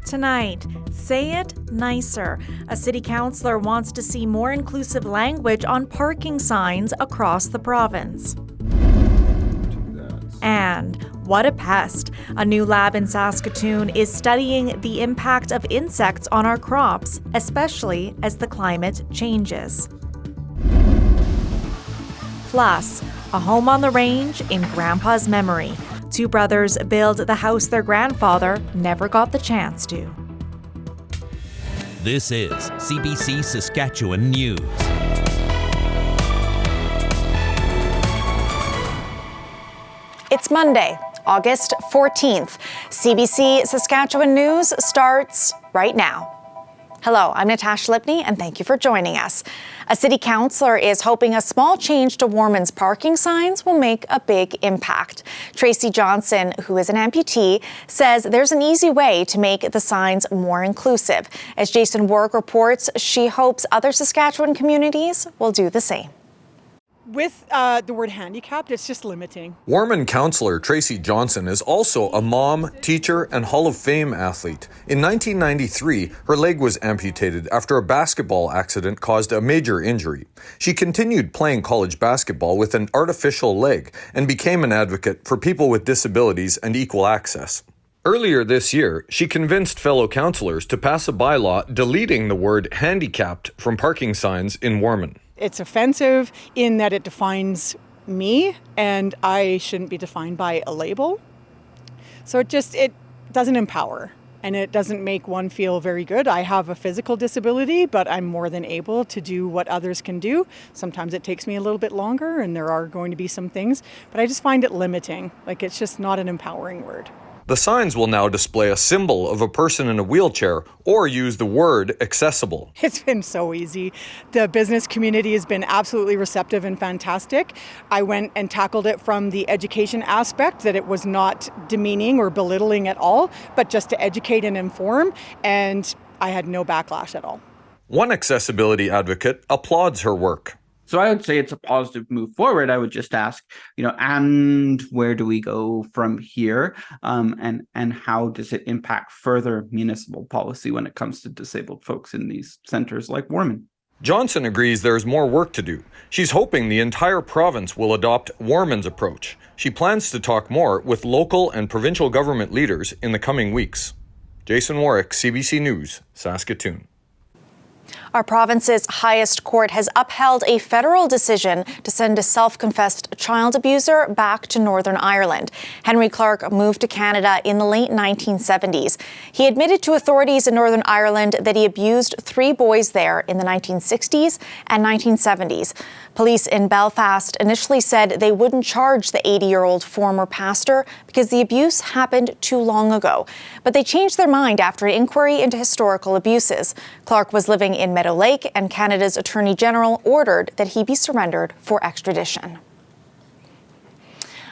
Tonight, say it nicer. A city councillor wants to see more inclusive language on parking signs across the province. And what a pest. A new lab in Saskatoon is studying the impact of insects on our crops, especially as the climate changes. Plus, a home on the range in Grandpa's memory. Two brothers build the house their grandfather never got the chance to. This is CBC Saskatchewan News. It's Monday, August 14th. CBC Saskatchewan News starts right now. Hello, I'm Natasha Lipney, and thank you for joining us. A city councillor is hoping a small change to Warman's parking signs will make a big impact. Tracy Johnson, who is an amputee, says there's an easy way to make the signs more inclusive. As Jason Warwick reports, she hopes other Saskatchewan communities will do the same. With the word handicapped, it's just limiting. Warman councillor Tracy Johnson is also a mom, teacher, and Hall of Fame athlete. In 1993, her leg was amputated after a basketball accident caused a major injury. She continued playing college basketball with an artificial leg and became an advocate for people with disabilities and equal access. Earlier this year, she convinced fellow councillors to pass a bylaw deleting the word handicapped from parking signs in Warman. It's offensive in that it defines me, and I shouldn't be defined by a label. So it doesn't empower, and it doesn't make one feel very good. I have a physical disability, but I'm more than able to do what others can do. Sometimes it takes me a little bit longer, and there are going to be some things, but I just find it limiting. It's just not an empowering word. The signs will now display a symbol of a person in a wheelchair or use the word accessible. It's been so easy. The business community has been absolutely receptive and fantastic. I went and tackled it from the education aspect, that it was not demeaning or belittling at all, but just to educate and inform, and I had no backlash at all. One accessibility advocate applauds her work. So I would say it's a positive move forward. I would just ask, and where do we go from here? And how does it impact further municipal policy when it comes to disabled folks in these centers like Warman? Johnson agrees there's more work to do. She's hoping the entire province will adopt Warman's approach. She plans to talk more with local and provincial government leaders in the coming weeks. Jason Warwick, CBC News, Saskatoon. Our province's highest court has upheld a federal decision to send a self-confessed child abuser back to Northern Ireland. Henry Clark moved to Canada in the late 1970s. He admitted to authorities in Northern Ireland that he abused 3 boys there in the 1960s and 1970s. Police in Belfast initially said they wouldn't charge the 80-year-old former pastor because the abuse happened too long ago. But they changed their mind after an inquiry into historical abuses. Clark was living in Meadow Lake, and Canada's Attorney General ordered that he be surrendered for extradition.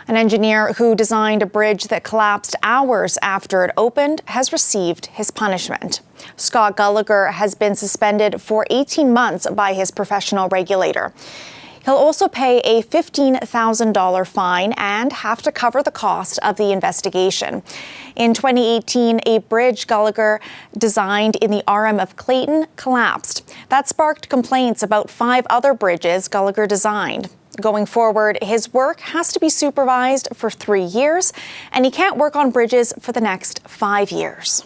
An engineer who designed a bridge that collapsed hours after it opened has received his punishment. Scott Gallagher has been suspended for 18 months by his professional regulator. He'll also pay a $15,000 fine and have to cover the cost of the investigation. In 2018, a bridge Gallagher designed in the RM of Clayton collapsed. That sparked complaints about 5 other bridges Gallagher designed. Going forward, his work has to be supervised for 3 years, and he can't work on bridges for the next 5 years.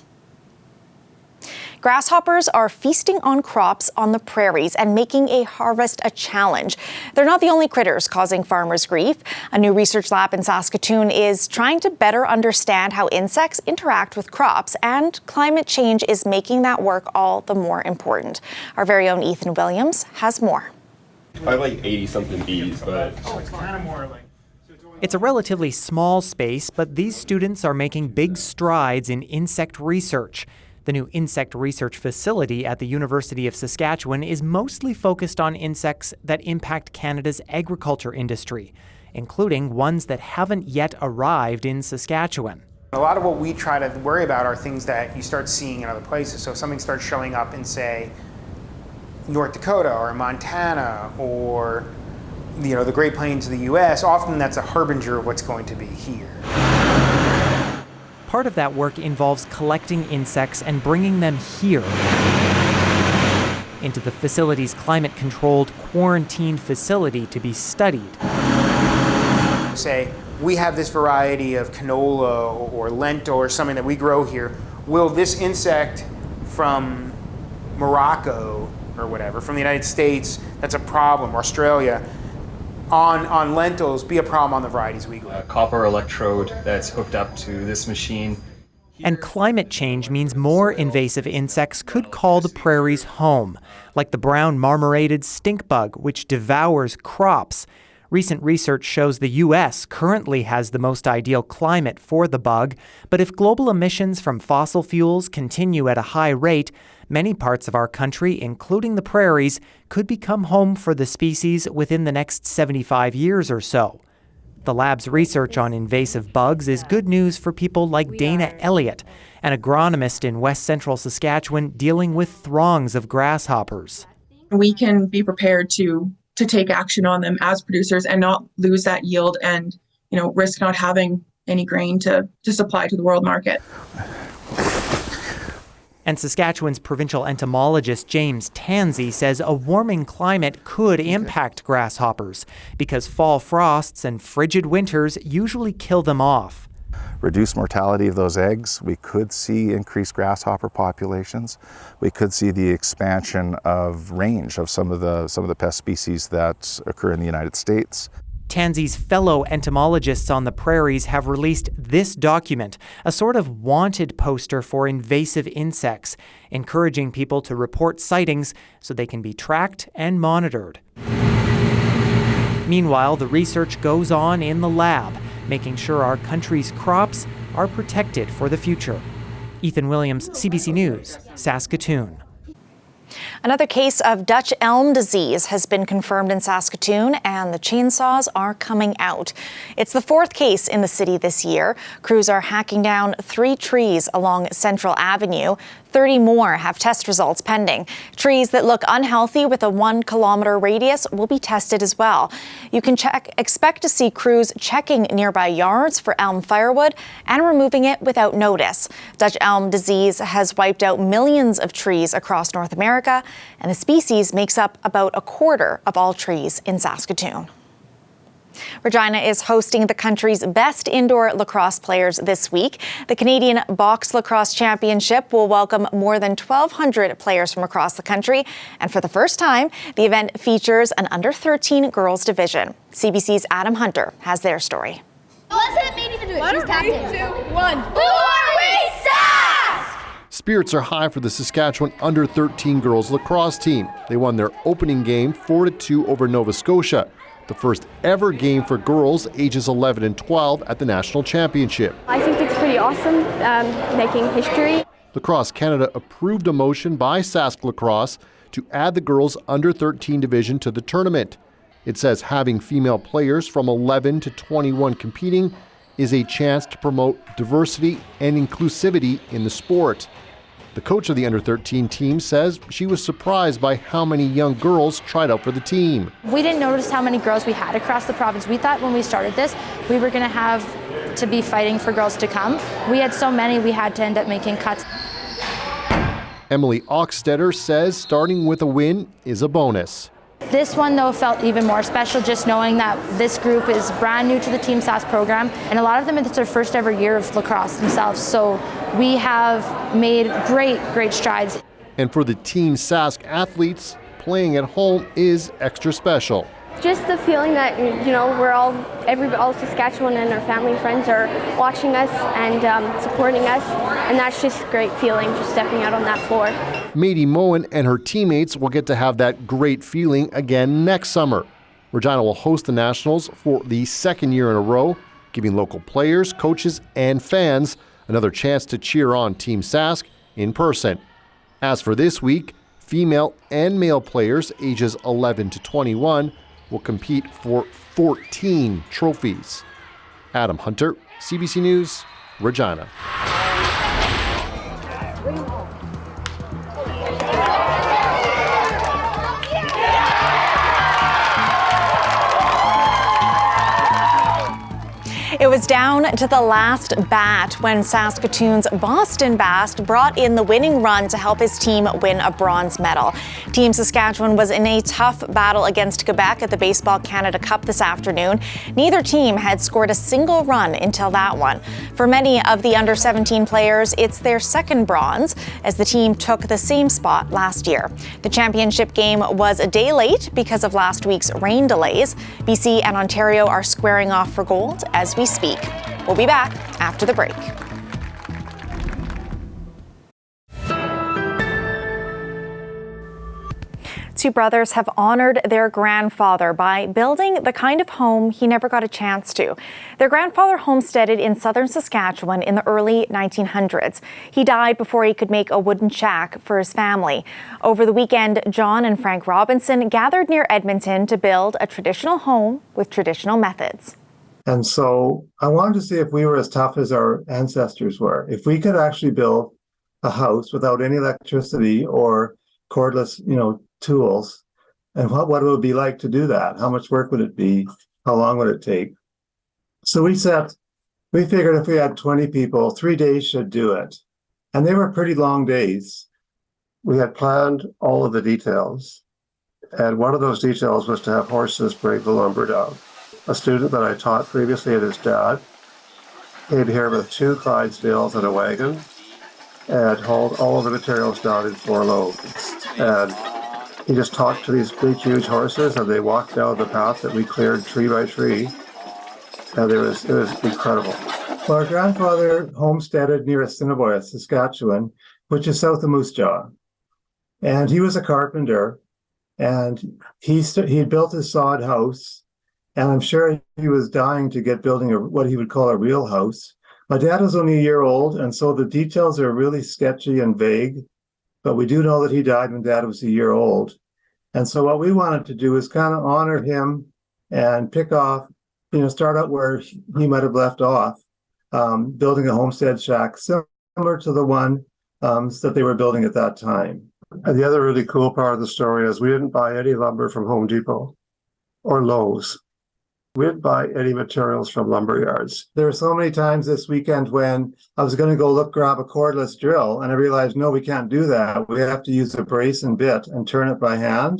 Grasshoppers are feasting on crops on the prairies and making a harvest a challenge. They're not the only critters causing farmers grief. A new research lab in Saskatoon is trying to better understand how insects interact with crops, and climate change is making that work all the more important. Our very own Ethan Williams has more. I have 80-something bees, but... it's kind of more like... It's a relatively small space, but these students are making big strides in insect research. The new insect research facility at the University of Saskatchewan is mostly focused on insects that impact Canada's agriculture industry, including ones that haven't yet arrived in Saskatchewan. A lot of what we try to worry about are things that you start seeing in other places. So if something starts showing up in, say, North Dakota or Montana or the Great Plains of the U.S., often that's a harbinger of what's going to be here. part of that work involves collecting insects and bringing them here into the facility's climate-controlled quarantine facility to be studied. Say, we have this variety of canola or lentil or something that we grow here. Will this insect from Morocco or whatever, from the United States, that's a problem, or Australia, on lentils be a problem on the varieties we grow? A copper electrode that's hooked up to this machine. And climate change means more invasive insects could call the prairies home, like the brown marmorated stink bug, which devours crops. Recent research shows the U.S. currently has the most ideal climate for the bug, but if global emissions from fossil fuels continue at a high rate, many parts of our country, including the prairies, could become home for the species within the next 75 years or so. The lab's research on invasive bugs is good news for people like Dana Elliott, an agronomist in west central Saskatchewan dealing with throngs of grasshoppers. We can be prepared to take action on them as producers and not lose that yield and, risk not having any grain to supply to the world market. And Saskatchewan's provincial entomologist James Tansey says a warming climate could impact grasshoppers because fall frosts and frigid winters usually kill them off. Reduced mortality of those eggs, we could see increased grasshopper populations. We could see the expansion of range of some of the pest species that occur in the United States. Tansey's fellow entomologists on the prairies have released this document, a sort of wanted poster for invasive insects, encouraging people to report sightings so they can be tracked and monitored. Meanwhile, the research goes on in the lab, making sure our country's crops are protected for the future. Ethan Williams, CBC News, Saskatoon. Another case of Dutch elm disease has been confirmed in Saskatoon, and the chainsaws are coming out. It's the fourth case in the city this year. Crews are hacking down 3 trees along Central Avenue. 30 more have test results pending. Trees that look unhealthy with a 1-kilometer radius will be tested as well. You can expect to see crews checking nearby yards for elm firewood and removing it without notice. Dutch elm disease has wiped out millions of trees across North America, and the species makes up about a quarter of all trees in Saskatoon. Regina is hosting the country's best indoor lacrosse players this week. The Canadian Box Lacrosse Championship will welcome more than 1,200 players from across the country. And for the first time, the event features an under-13 girls division. CBC's Adam Hunter has their story. Let's let Mandy do it. She's captain. 3, 2, 1. Who are we, Sask? Spirits are high for the Saskatchewan under-13 girls lacrosse team. They won their opening game 4-2 over Nova Scotia, the first ever game for girls ages 11 and 12 at the National Championship. I think it's pretty awesome, making history. Lacrosse Canada approved a motion by Sask Lacrosse to add the girls under-13 division to the tournament. It says having female players from 11 to 21 competing is a chance to promote diversity and inclusivity in the sport. The coach of the under-13 team says she was surprised by how many young girls tried out for the team. We didn't notice how many girls we had across the province. We thought when we started this, we were going to have to be fighting for girls to come. We had so many, we had to end up making cuts. Emily Oxstetter says starting with a win is a bonus. This one, though, felt even more special, just knowing that this group is brand new to the Team SAS program, and a lot of them, it's their first ever year of lacrosse themselves. So we have made great strides. And for the Team Sask athletes, playing at home is extra special. Just the feeling that, we're all Saskatchewan and our family and friends are watching us and supporting us, and that's just a great feeling, just stepping out on that floor. Mady Moen and her teammates will get to have that great feeling again next summer. Regina will host the Nationals for the second year in a row, giving local players, coaches, and fans another chance to cheer on Team Sask in person. As for this week, female and male players ages 11 to 21 will compete for 14 trophies. Adam Hunter, CBC News, Regina. It was was down to the last bat when Saskatoon's Boston Bast brought in the winning run to help his team win a bronze medal. Team Saskatchewan was in a tough battle against Quebec at the Baseball Canada Cup this afternoon. Neither team had scored a single run until that one. For many of the under-17 players, it's their second bronze, as the team took the same spot last year. The championship game was a day late because of last week's rain delays. BC and Ontario are squaring off for gold as we speak. We'll be back after the break. Two brothers have honored their grandfather by building the kind of home he never got a chance to. Their grandfather homesteaded in southern Saskatchewan in the early 1900s. He died before he could make a wooden shack for his family. Over the weekend, John and Frank Robinson gathered near Edmonton to build a traditional home with traditional methods. And so I wanted to see if we were as tough as our ancestors were. If we could actually build a house without any electricity or cordless, tools, and what it would be like to do that. How much work would it be? How long would it take? So we figured if we had 20 people, 3 days should do it. And they were pretty long days. We had planned all of the details. And one of those details was to have horses break the lumber down. A student that I taught previously and his dad came here with 2 Clydesdales and a wagon and hauled all of the materials down in 4 loads. And he just talked to these big, huge horses, and they walked down the path that we cleared tree by tree. And it was incredible. Well, our grandfather homesteaded near Assiniboia, Saskatchewan, which is south of Moose Jaw. And he was a carpenter, and he built his sod house. And I'm sure he was dying to get building what he would call a real house. My dad was only a year old, and so the details are really sketchy and vague. But we do know that he died when Dad was a year old. And so what we wanted to do is kind of honor him and pick off, start out where he might have left off, building a homestead shack similar to the one that they were building at that time. And the other really cool part of the story is we didn't buy any lumber from Home Depot or Lowe's. We didn't buy any materials from lumber yards. There were so many times this weekend when I was going to go grab a cordless drill, and I realized, no, we can't do that. We have to use a brace and bit and turn it by hand.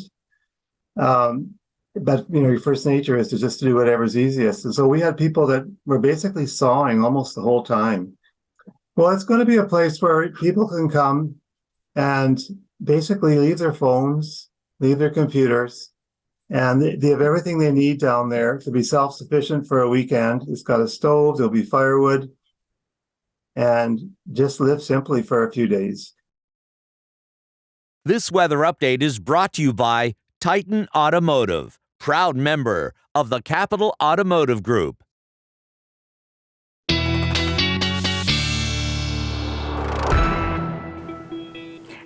But your first nature is to just do whatever's easiest. And so we had people that were basically sawing almost the whole time. Well, it's going to be a place where people can come and basically leave their phones, leave their computers, and they have everything they need down there to be self-sufficient for a weekend. It's got a stove, there'll be firewood, and just live simply for a few days. This weather update is brought to you by Titan Automotive, proud member of the Capital Automotive Group.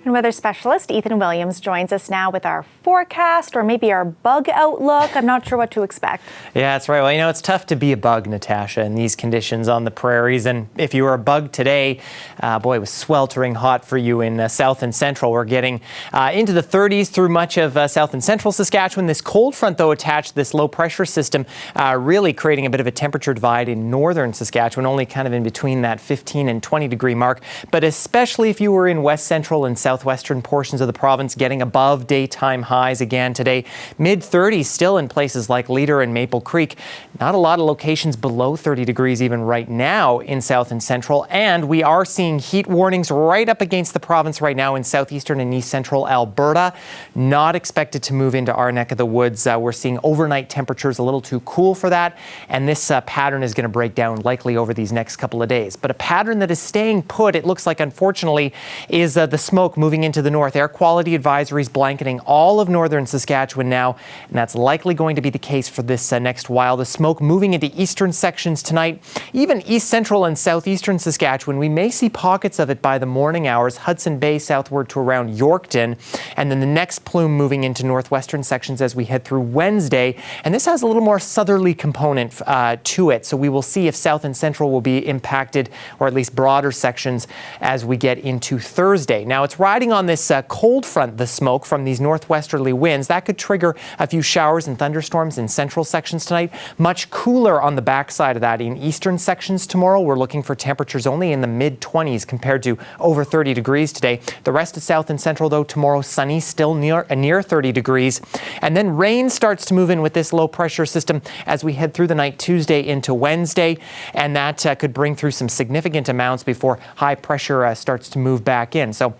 And weather specialist Ethan Williams joins us now with our forecast, or maybe our bug outlook. I'm not sure what to expect. Yeah, that's right. Well, it's tough to be a bug, Natasha, in these conditions on the prairies. And if you were a bug today, it was sweltering hot for you in south and central. We're getting into the 30s through much of south and central Saskatchewan. This cold front, though, attached to this low pressure system, really creating a bit of a temperature divide in northern Saskatchewan, only kind of in between that 15 and 20 degree mark. But especially if you were in west central and southwestern portions of the province, getting above daytime highs again today. Mid-30s still in places like Leader and Maple Creek. Not a lot of locations below 30 degrees even right now in south and central. And we are seeing heat warnings right up against the province right now in southeastern and east central Alberta. Not expected to move into our neck of the woods. We're seeing overnight temperatures a little too cool for that. And this pattern is going to break down likely over these next couple of days. But a pattern that is staying put, it looks like, unfortunately, is the smoke moving into the north. Air quality advisories blanketing all of northern Saskatchewan now, and that's likely going to be the case for this next while. The smoke moving into eastern sections tonight, even east central and southeastern Saskatchewan. We may see pockets of it by the morning hours, Hudson Bay southward to around Yorkton, and then the next plume moving into northwestern sections as we head through Wednesday. And this has a little more southerly component to it, so we will see if south and central will be impacted, or at least broader sections, as we get into Thursday. Now, it's rising riding on this cold front, the smoke from these northwesterly winds, that could trigger a few showers and thunderstorms in central sections tonight. Much cooler on the backside of that in eastern sections tomorrow. We're looking for temperatures only in the mid-20s compared to over 30 degrees today. The rest of south and central, though, tomorrow sunny, still near 30 degrees. And then rain starts to move in with this low pressure system as we head through the night Tuesday into Wednesday. And that could bring through some significant amounts before high pressure starts to move back in. So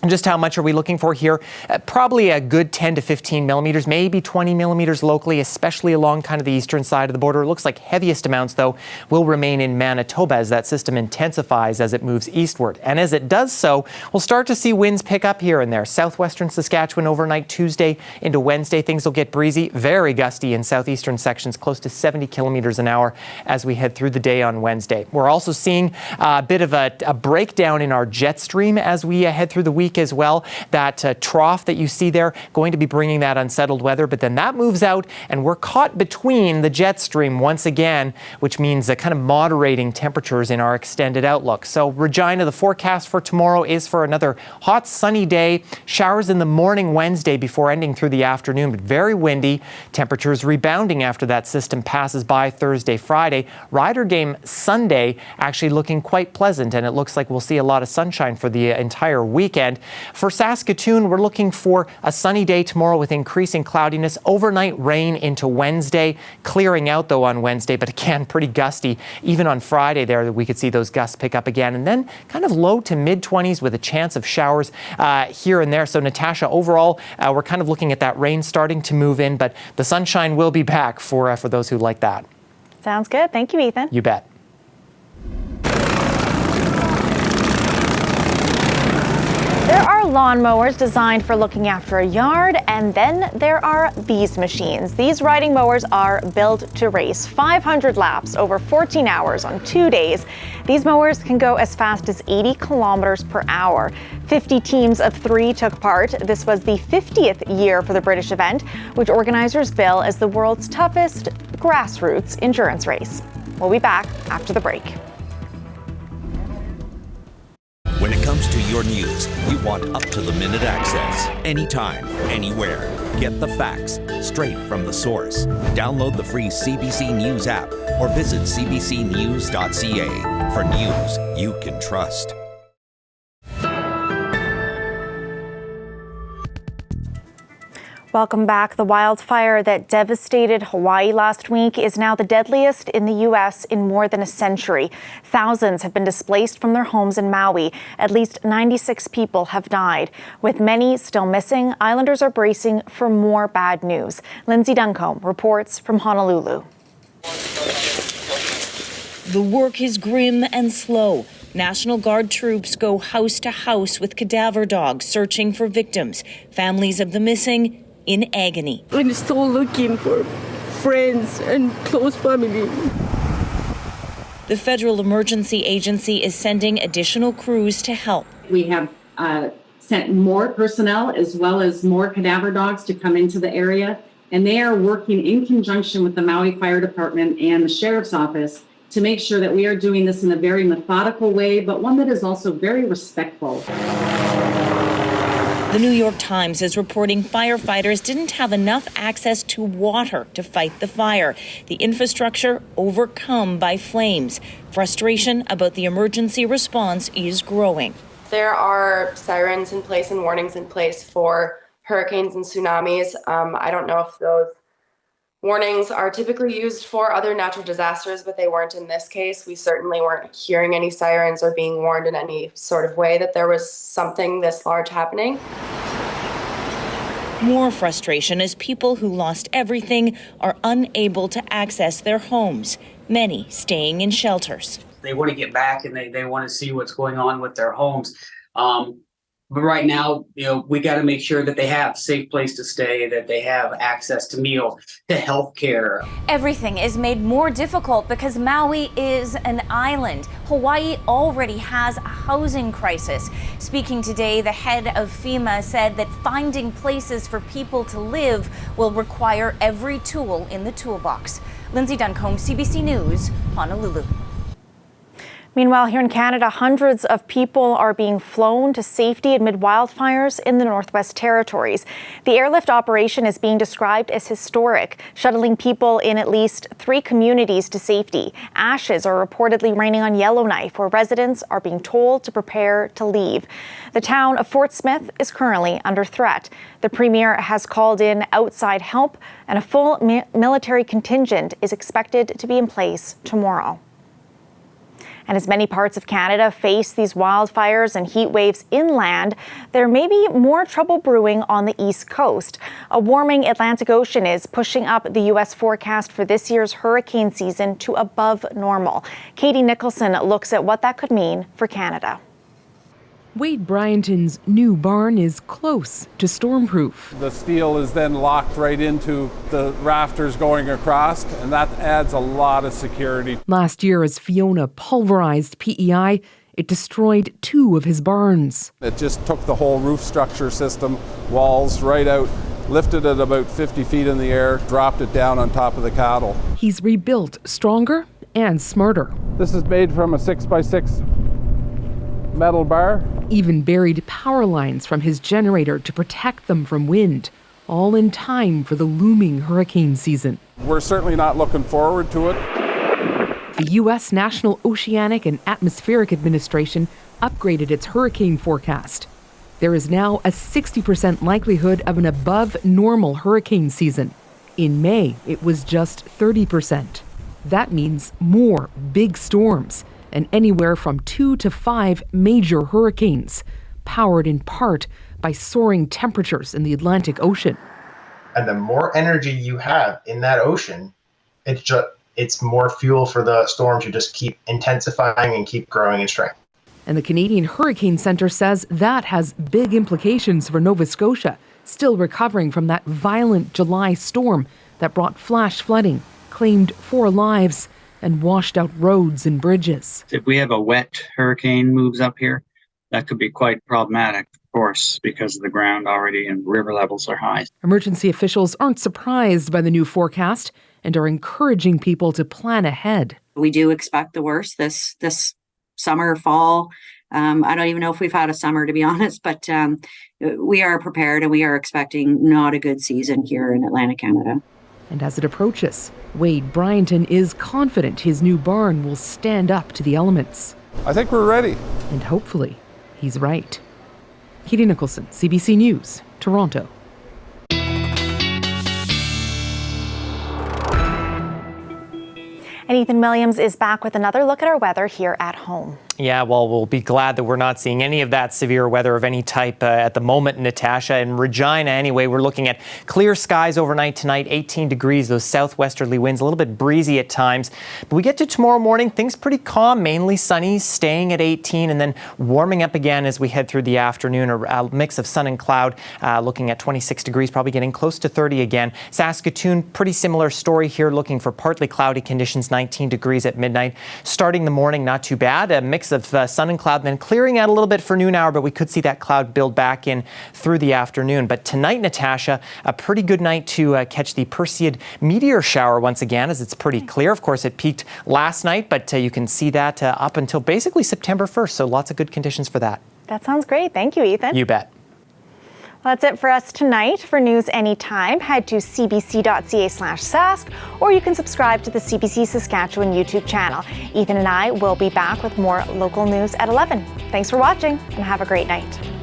just how much are we looking for here? Probably a good 10 to 15 millimeters, maybe 20 millimeters locally, especially along kind of the eastern side of the border. It looks like heaviest amounts, though, will remain in Manitoba as that system intensifies as it moves eastward. And as it does so, we'll start to see winds pick up here and there. Southwestern Saskatchewan overnight Tuesday into Wednesday, things will get breezy, very gusty in southeastern sections, close to 70 kilometers an hour as we head through the day on Wednesday. We're also seeing a bit of a breakdown in our jet stream as we head through the week as well. That trough that you see there going to be bringing that unsettled weather, but then that moves out and we're caught between the jet stream once again, which means kind of moderating temperatures in our extended outlook. So Regina, the forecast for tomorrow is for another hot sunny day, showers in the morning Wednesday before ending through the afternoon, but very windy, temperatures rebounding after that system passes by Thursday, Friday. Rider game Sunday actually looking quite pleasant, and it looks like we'll see a lot of sunshine for the entire weekend. For Saskatoon, we're looking for a sunny day tomorrow with increasing cloudiness, overnight rain into Wednesday, clearing out though on Wednesday, but again, pretty gusty. Even on Friday there, we could see those gusts pick up again, and then kind of low to mid-20s with a chance of showers here and there. So Natasha, overall, we're kind of looking at that rain starting to move in, but the sunshine will be back for those who like that. Sounds good. Thank you, Ethan. You bet. There are lawnmowers designed for looking after a yard, and then there are these machines. These riding mowers are built to race 500 laps over 14 hours on 2 days. These mowers can go as fast as 80 kilometers per hour. 50 teams of 3 took part. This was the 50th year for the British event, which organizers bill as the world's toughest grassroots endurance race. We'll be back after the break. When it comes to your news, you want up-to-the-minute access. Anytime, anywhere. Get the facts straight from the source. Download the free CBC News app or visit cbcnews.ca for news you can trust. Welcome back. The wildfire that devastated Hawaii last week is now the deadliest in the U.S. in more than a century. Thousands have been displaced from their homes in Maui. At least 96 people have died. With many still missing, islanders are bracing for more bad news. Lindsay Duncombe reports from Honolulu. The work is grim and slow. National Guard troops go house to house with cadaver dogs searching for victims. Families of the missing in agony. I'm still looking for friends and close family. The Federal Emergency Agency is sending additional crews to help. We have sent more personnel as well as more cadaver dogs to come into the area, and they are working in conjunction with the Maui Fire Department and the Sheriff's Office to make sure that we are doing this in a very methodical way, but one that is also very respectful. The New York Times is reporting firefighters didn't have enough access to water to fight the fire. The infrastructure overcome by flames. Frustration about the emergency response is growing. There are sirens in place and warnings in place for hurricanes and tsunamis. I don't know if those warnings are typically used for other natural disasters, but they weren't in this case. We certainly weren't hearing any sirens or being warned in any sort of way that there was something this large happening. More frustration as people who lost everything are unable to access their homes, many staying in shelters. They want to get back and they want to see what's going on with their homes. But right now, we got to make sure that they have a safe place to stay, that they have access to meal, to health care. Everything is made more difficult because Maui is an island. Hawaii already has a housing crisis. Speaking today, the head of FEMA said that finding places for people to live will require every tool in the toolbox. Lindsay Duncombe, CBC News, Honolulu. Meanwhile, here in Canada, hundreds of people are being flown to safety amid wildfires in the Northwest Territories. The airlift operation is being described as historic, shuttling people in at least 3 communities to safety. Ashes are reportedly raining on Yellowknife, where residents are being told to prepare to leave. The town of Fort Smith is currently under threat. The Premier has called in outside help, and a full military contingent is expected to be in place tomorrow. And as many parts of Canada face these wildfires and heat waves inland, there may be more trouble brewing on the East Coast. A warming Atlantic Ocean is pushing up the U.S. forecast for this year's hurricane season to above normal. Katie Nicholson looks at what that could mean for Canada. Wade Bryanton's new barn is close to stormproof. The steel is then locked right into the rafters going across, and that adds a lot of security. Last year, as Fiona pulverized PEI, it destroyed 2 of his barns. It just took the whole roof structure system, walls right out, lifted it about 50 feet in the air, dropped it down on top of the cattle. He's rebuilt stronger and smarter. This is made from a 6x6 metal bar. Even buried power lines from his generator to protect them from wind, all in time for the looming hurricane season. We're certainly not looking forward to it. The U.S. National Oceanic and Atmospheric Administration upgraded its hurricane forecast. There is now a 60% likelihood of an above-normal hurricane season. In May, it was just 30%. That means more big storms, and anywhere from 2 to 5 major hurricanes, powered in part by soaring temperatures in the Atlantic Ocean. And the more energy you have in that ocean, it's more fuel for the storm to just keep intensifying and keep growing in strength. And the Canadian Hurricane Centre says that has big implications for Nova Scotia, still recovering from that violent July storm that brought flash flooding, claimed 4 lives, and washed out roads and bridges. If we have a wet hurricane moves up here, that could be quite problematic, of course, because of the ground already and river levels are high. Emergency officials aren't surprised by the new forecast and are encouraging people to plan ahead. We do expect the worst this summer, fall. I don't even know if we've had a summer, to be honest, but we are prepared and we are expecting not a good season here in Atlantic Canada. And as it approaches, Wade Bryanton is confident his new barn will stand up to the elements. I think we're ready. And hopefully, he's right. Katie Nicholson, CBC News, Toronto. And Ethan Williams is back with another look at our weather here at home. Yeah, well, we'll be glad that we're not seeing any of that severe weather of any type at the moment, Natasha. In Regina, anyway, we're looking at clear skies overnight tonight, 18 degrees, those southwesterly winds, a little bit breezy at times. But we get to tomorrow morning, things pretty calm, mainly sunny, staying at 18, and then warming up again as we head through the afternoon, a mix of sun and cloud, looking at 26 degrees, probably getting close to 30 again. Saskatoon, pretty similar story here, looking for partly cloudy conditions, 19 degrees at midnight. Starting the morning, not too bad, a mix of sun and cloud, then clearing out a little bit for noon hour, but we could see that cloud build back in through the afternoon. But tonight, Natasha, a pretty good night to catch the Perseid meteor shower once again, as it's pretty clear. Of course, it peaked last night, but you can see that up until basically September 1st, so lots of good conditions for that. That sounds great. Thank you, Ethan. You bet. Well, that's it for us tonight. For news anytime, head to cbc.ca/sask, or you can subscribe to the CBC Saskatchewan YouTube channel. Ethan and I will be back with more local news at 11. Thanks for watching, and have a great night.